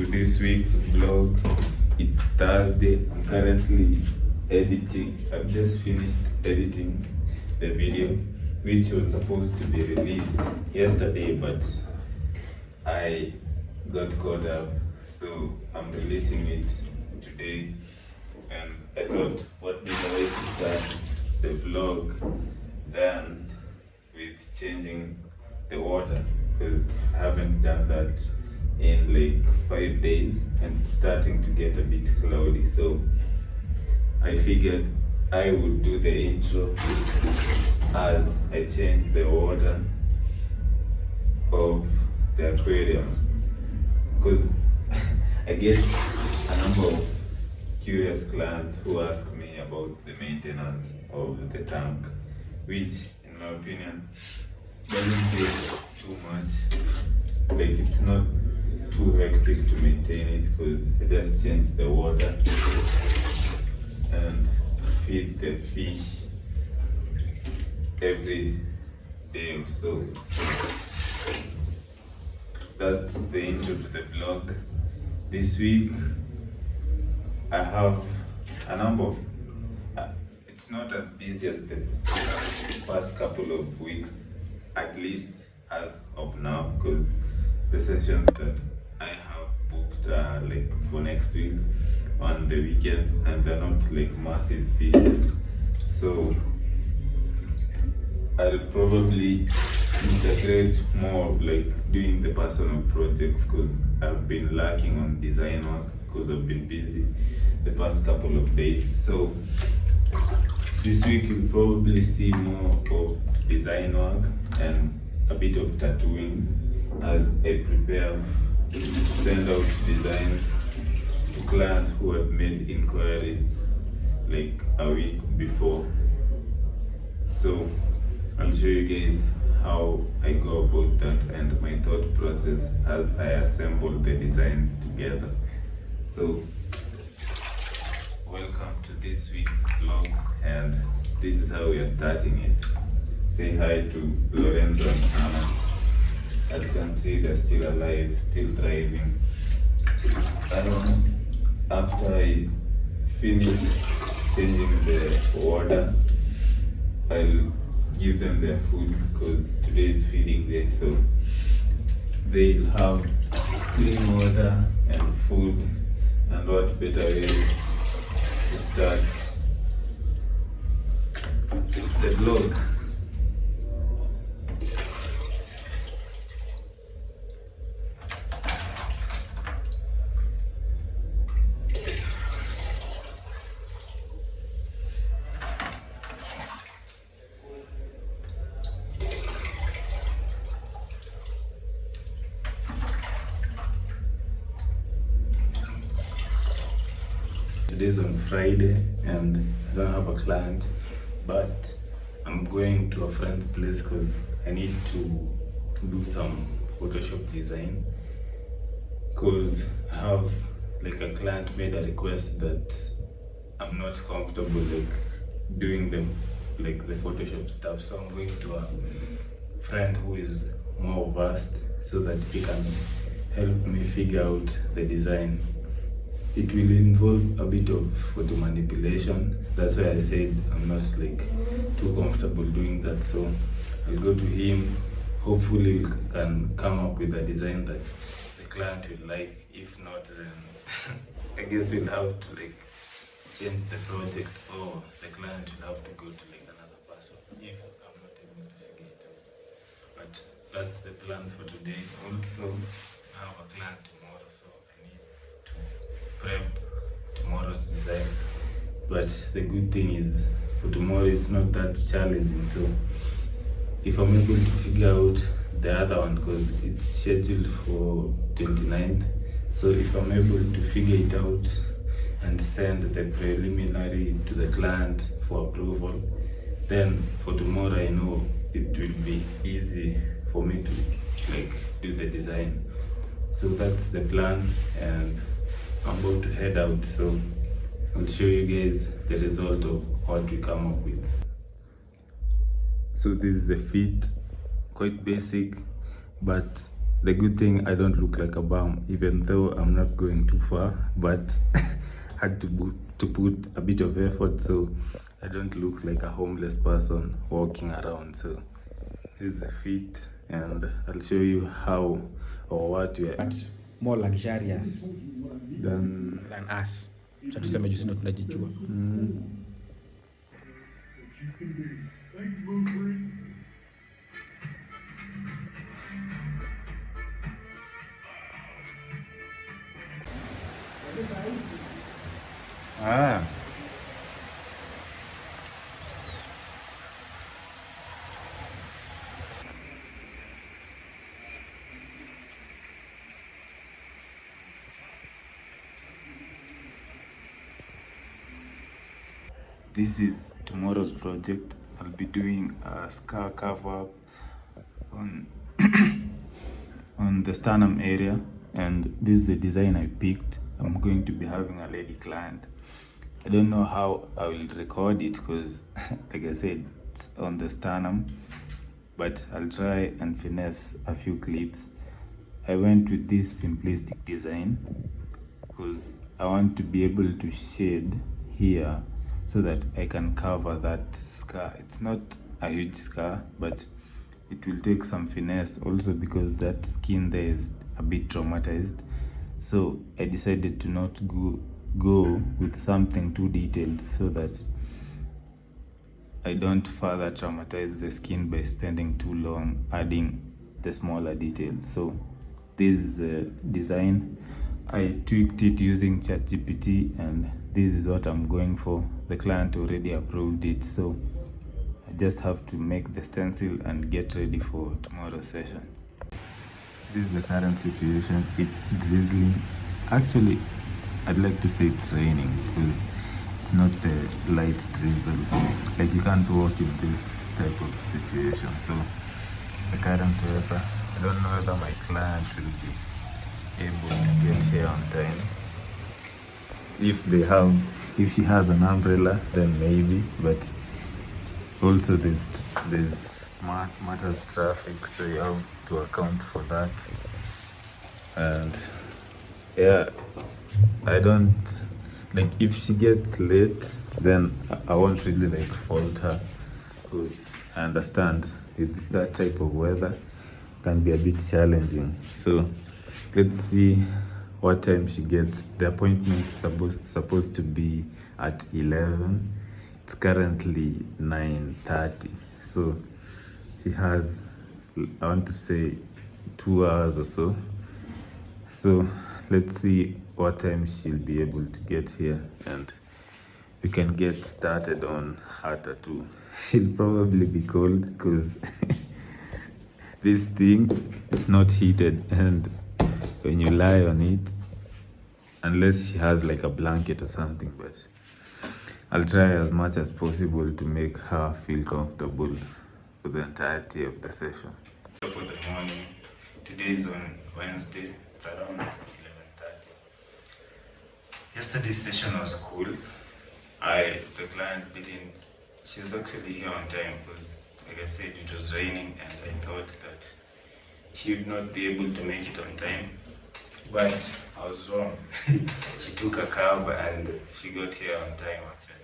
to this week's vlog. It's Thursday. I'm currently editing. I've just finished editing the video, which was supposed to be released yesterday, but I got caught up, so I'm releasing it today. And I thought, what better way to start the vlog than with changing the water, because I haven't done that in like 5 days and it's starting to get a bit cloudy, so I figured I would do the intro as I change the water of the aquarium, because I get a number of curious clients who ask me about the maintenance of the tank, which in my opinion doesn't take too much. Like, it's not too hectic to maintain it, because I just change the water and feed the fish every day or so. That's the intro to the vlog. This week I have a number of it's not as busy as the past couple of weeks, at least as of now, because the sessions that I have booked are like for next week on the weekend, and they're not like massive pieces, so I'll probably integrate more of like doing the personal projects, because I've been lacking on design work because I've been busy the past couple of days. So this week you'll probably see more of design work and a bit of tattooing as I prepare to send out designs to clients who had made inquiries like a week before. So I'll show you guys how I go about that and my thought process as I assemble the designs together. So welcome to this week's vlog, and this is how we are starting it. Say hi to Lorenzo and Anna. As you can see, they're still alive, still thriving. After I finish changing the water, I'll give them their food, because today is feeding day, so they'll have clean water and food. And what better way to start the vlog? Today's on Friday and I don't have a client, but I'm going to a friend's place because I need to do some Photoshop design, because I have like a client made a request that I'm not comfortable like doing them like the Photoshop stuff, so I'm going to a friend who is more versed so that he can help me figure out the design. It will involve a bit of photo manipulation. That's why I said I'm not like too comfortable doing that. So I'll go to him. Hopefully we can come up with a design that the client will like. If not, then I guess we'll have to like change the project, or the client will have to go to like another person if I'm not able to figure it out. But that's the plan for today. Also, I have a client tomorrow, so I need to prep tomorrow's design. But the good thing is, for tomorrow it's not that challenging, so if I'm able to figure out the other one, because it's scheduled for 29th, so if I'm able to figure it out and send the preliminary to the client for approval, then for tomorrow I know it will be easy for me to like do the design. So that's the plan, and I'm about to head out, so I'll show you guys the result of what we come up with. So this is the fit, quite basic, but The good thing I don't look like a bum, even though I'm not going too far, but had to put a bit of effort so I don't look like a homeless person walking around. So this is the fit, and I'll show you how or what we are. But more luxurious Then than us. So tuseme juu sisi ndo tunajijua. ah this is tomorrow's project. I'll be doing a scar cover up on on the sternum area, and this is the design I picked. I'm going to be having a lady client. I don't know how I will record it because like I said, it's on the sternum, but I'll try and finesse a few clips. I went with this simplistic design because I want to be able to shade here so that I can cover that scar. It's not a huge scar, but it will take some finesse also because that skin there is a bit traumatized. So I decided to not go with something too detailed so that I don't further traumatize the skin by spending too long adding the smaller details. So this is the design. I tweaked it using ChatGPT, and this is what I'm going for. The client already approved it, so I just have to make the stencil and get ready for tomorrow's session. This is the current situation. It's drizzling. Actually, I'd like to say it's raining because it's not the light drizzle. Like, you can't walk in this type of situation. So the current weather, I don't know whether my client will be able to get here on time. If she has an umbrella, then maybe, but also there's matters traffic, so you have to account for that. And yeah, I don't like, if she gets late, then I won't really like fault her because I understand that type of weather can be a bit challenging. So let's see what time she gets. The appointment is supposed to be at 11. It's currently 9:30, so she has, I want to say, 2 hours or so. So let's see what time she'll be able to get here, and we can get started on her tattoo. She'll probably be cold because this thing, it's not heated, and when you lie on it, unless she has like a blanket or something, but I'll try as much as possible to make her feel comfortable for the entirety of the session. Top of the morning. Today is on Wednesday. It's around 11:30. Yesterday's session was cool. The client didn't. She was actually here on time because, like I said, it was raining, and I thought that she would not be able to make it on time. But I was wrong. She took a cab and she got here on time actually.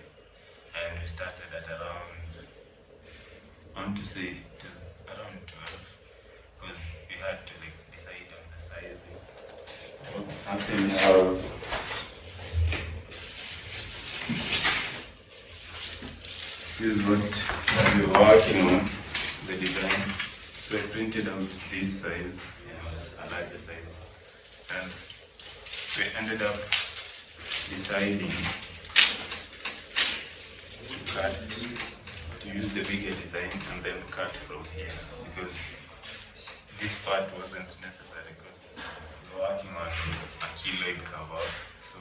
And we started at around, I want to say it was around 12, because we had to like decide on the sizing. Actually have this is what we were working on, the design. So I printed out this size and a larger size. And we ended up deciding to use the bigger design and then cut from here, because this part wasn't necessary because we were working on a keloid cover, so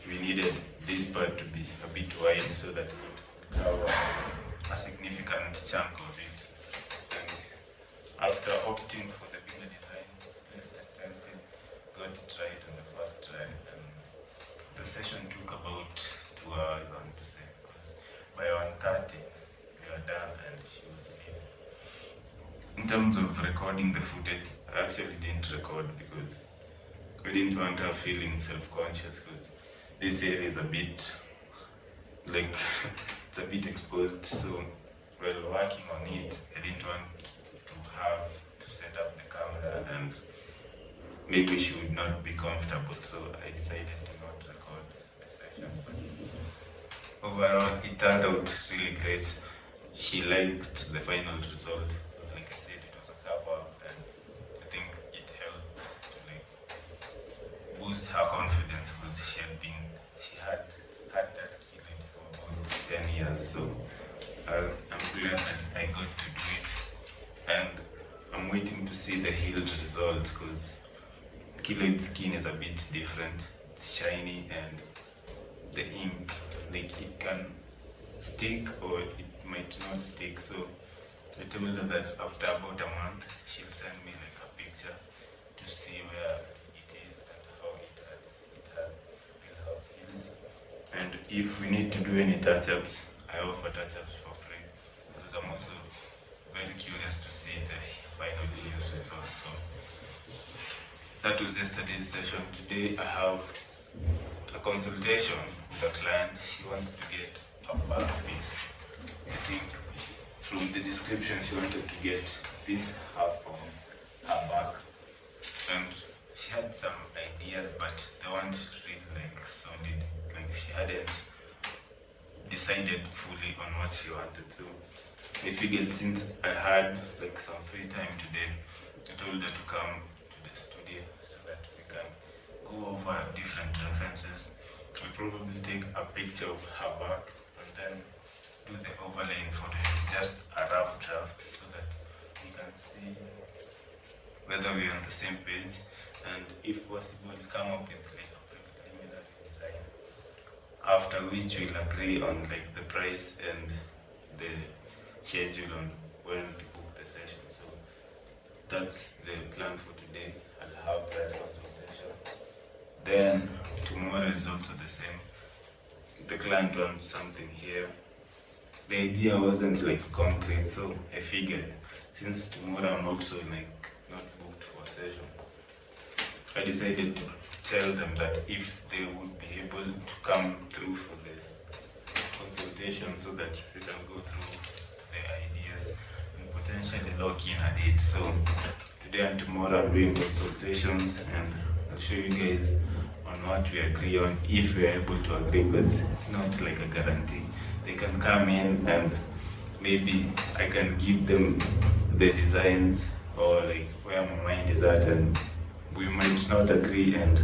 we needed this part to be a bit wide so that it would cover a significant chunk of it. And after opting for the bigger design, placed the stencil, got it right on the first try, and the session took about 2 hours, I want to say, because by 1:30 we were done and she was leaving. in terms of recording the footage, I actually didn't record because I didn't want her feeling self-conscious, because this area is a bit like it's a bit exposed. So while working on it, I didn't want to have to set up the camera and maybe she would not be comfortable. So I decided to not record the session. But overall, it turned out really great. She liked the final result. Like I said, it was a cover up, and I think it helped to like boost her confidence, because she had that keloid for about 10 years. So I'm glad that I got to do it, and I'm waiting to see the healed result, because keloid skin is a bit different. It's shiny, and the ink, like, it can stick or it might not stick. So I told her that after about a month she'll send me like a picture to see where it is and how it will have healed. And if we need to do any touch-ups, I offer touch-ups for free, because I'm also very curious to see the final healed result. So that was yesterday's session. Today I have a consultation with a client. She wants to get a back piece. I think from the description she wanted to get this half from her back, and she had some ideas, but they weren't really like solid. Like, she hadn't decided fully on what she wanted. So I figured, since I had like some free time today, I told her to come to the studio so that we can go over different references. I'll probably take a picture of her back and then do the overlaying for just a rough draft, so that we can see whether we're on the same page, and if possible come up with like a preliminary design, after which we'll agree on like the price and the schedule on when to book the session. So that's the plan for today. I'll have that consultation. Then tomorrow is also the same. The client wants something here. The idea wasn't like concrete, so I figured, since tomorrow I'm also like not booked for a session, I decided to tell them that if they would be able to come through for the consultation, so that we can go through the ideas and potentially lock in a date. So today and tomorrow I'm doing consultations, and I'll show you guys on what we agree on, if we are able to agree, because it's not like a guarantee. They can come in and maybe I can give them the designs or like where my mind is at, and we might not agree, and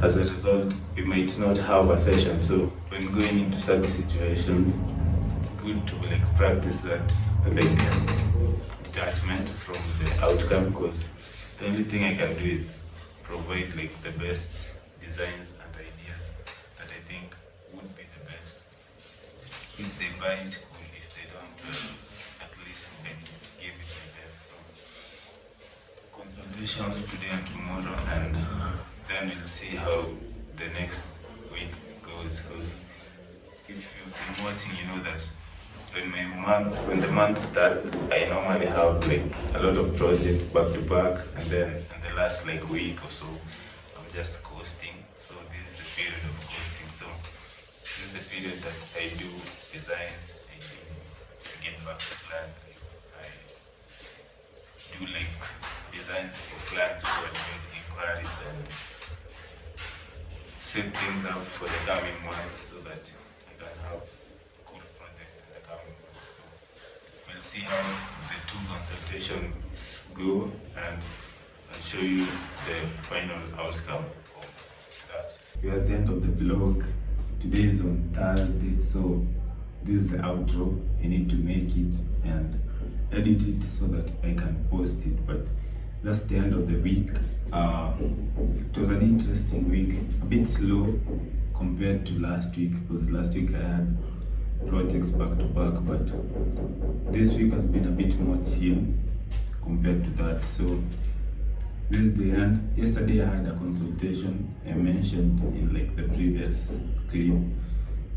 as a result we might not have a session. So when going into such situations, it's good to like practice that like detachment from the outcome, because the only thing I can do is provide like the best designs and ideas that I think would be the best. If they buy it, cool. If they don't, well, at least they give it the best. So consultations today and tomorrow, and then we'll see how the next week goes. Because if you've been watching, you know that when the month starts, I normally have like a lot of projects back to back, and then in the last like week or so, I'm just coasting. So this is the period of coasting. So this is the period that I do designs, I get back to clients, I do like designs for clients who are doing inquiries, and set things up for the coming month, so that we can have good projects in the coming month. So we'll see how the two consultations go, and I'll show you the final outcome of that. We're at the end of the vlog. Today is on Thursday, so this is the outro. I need to make it and edit it so that I can post it, but that's the end of the week. It was an interesting week, a bit slow compared to last week, because last week I had projects back to back, but this week has been a bit more chill compared to that. So this is the end. Yesterday I had a consultation I mentioned in like the previous clip.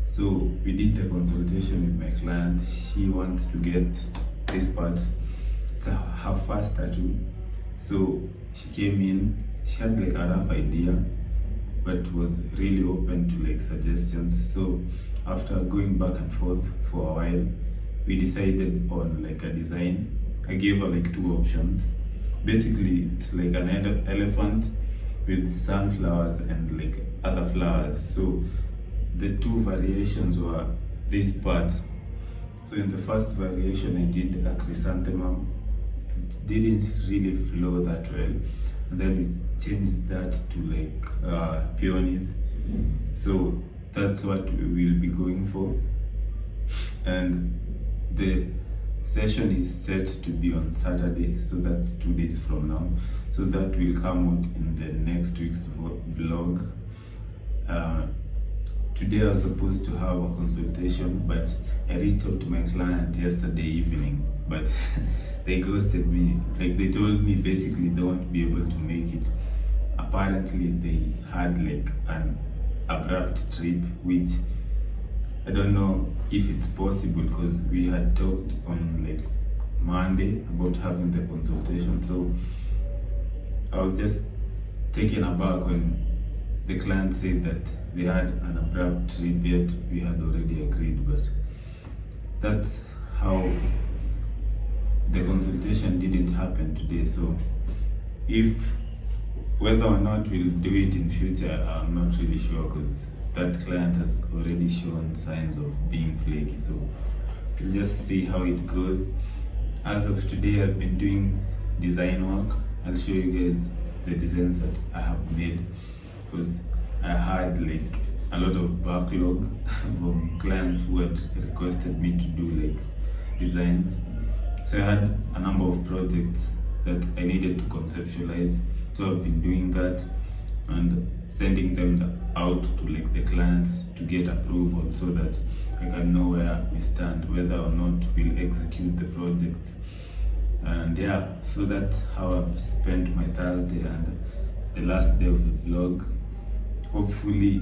So we did the consultation with my client. She wants to get this part it's her first tattoo. So she came in, she had like a rough idea, but was really open to like suggestions. So after going back and forth for a while, we decided on like a design. I gave her like two options. Basically, it's like an elephant with sunflowers and like other flowers. So the two variations were this part. So in the first variation, I did a chrysanthemum. It didn't really flow that well, and then we changed that to like peonies. So that's what we will be going for, and the session is set to be on Saturday, so that's 2 days from now. So that will come out in the next week's vlog. Today I was supposed to have a consultation, but I reached out to my client yesterday evening, but they ghosted me. Like they told me basically they won't be able to make it. Apparently they had like an abrupt trip, which I don't know if it's possible, because we had talked on like Monday about having the consultation. So I was just taken aback when the client said that they had an abrupt trip, yet we had already agreed. But that's how the consultation didn't happen today. So if whether or not we'll do it in future, I'm not really sure, because that client has already shown signs of being flaky. So we'll just see how it goes. As of today, I've been doing design work. I'll show you guys the designs that I have made, because I had like a lot of backlog from clients who had requested me to do like designs. So I had a number of projects that I needed to conceptualize. So I've been doing that and sending them out to like the clients to get approval, so that I can know where we stand, whether or not we'll execute the project. And yeah, so that's how I've spent my Thursday and the last day of the vlog. Hopefully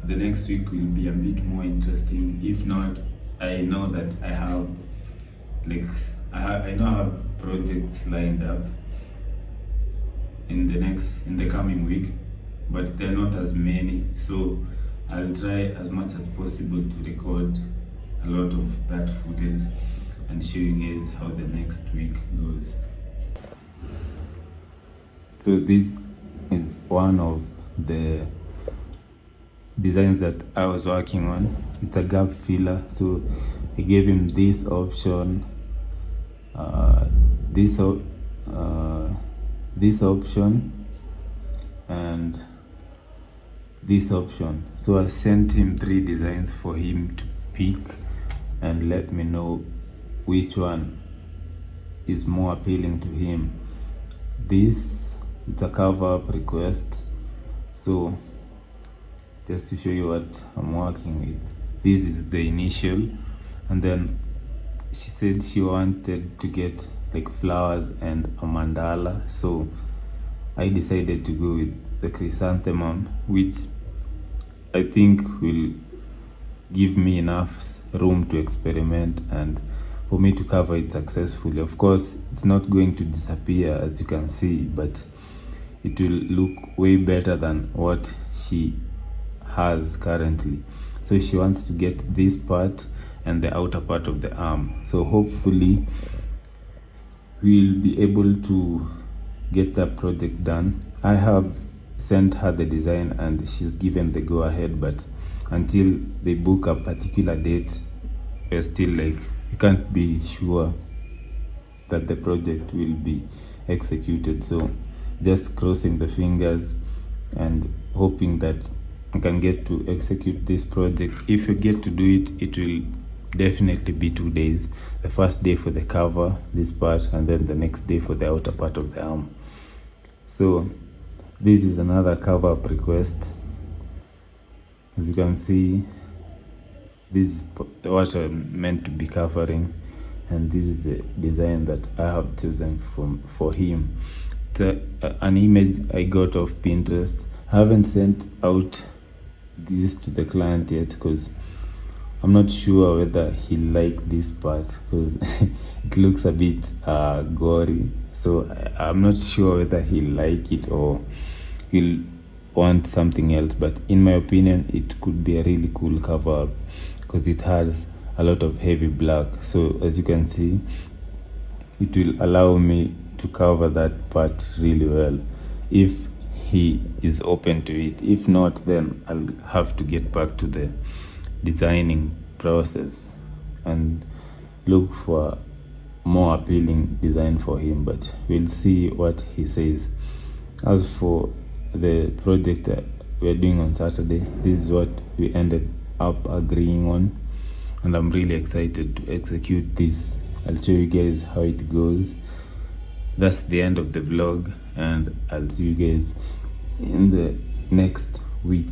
the next week will be a bit more interesting. If not, I know that I have like I know I have projects lined up in the coming week, but they're not as many. So I'll try as much as possible to record a lot of that footage and show you guys how the next week goes. So this is one of the designs that I was working on. It's a gap filler, so I gave him this option, this option, and this option. So I sent him 3 designs for him to pick and let me know which one is more appealing to him. This, it's a cover up request, so just to show you what I'm working with. This is the initial, and then she said she wanted to get like flowers and a mandala, so I decided to go with the chrysanthemum, which I think will give me enough room to experiment and for me to cover it successfully. Of course, it's not going to disappear, as you can see, but it will look way better than what she has currently. So she wants to get this part and the outer part of the arm. So hopefully we'll be able to get that project done. I have sent her the design and she's given the go ahead, but until they book a particular date, we're still like, you can't be sure that the project will be executed. So just crossing the fingers and hoping that I can get to execute this project. If you get to do it, it will definitely be 2 days. The first day for the cover, this part, and then the next day for the outer part of the arm. So this is another cover up request. As you can see, this is what I'm meant to be covering, and this is the design that I have chosen for him. An image I got off Pinterest. I haven't sent out this to the client yet, because I'm not sure whether he liked this part because it looks a bit gory. So I'm not sure whether he'll like it or he'll want something else. But in my opinion, it could be a really cool cover up because it has a lot of heavy black. So as you can see, it will allow me to cover that part really well if he is open to it. If not, then I'll have to get back to the designing process and look for more appealing design for him, but we'll see what he says. As for the project that we're doing on Saturday, this is what we ended up agreeing on, and I'm really excited to execute this. I'll show you guys how it goes. That's the end of the vlog, and I'll see you guys in the next week.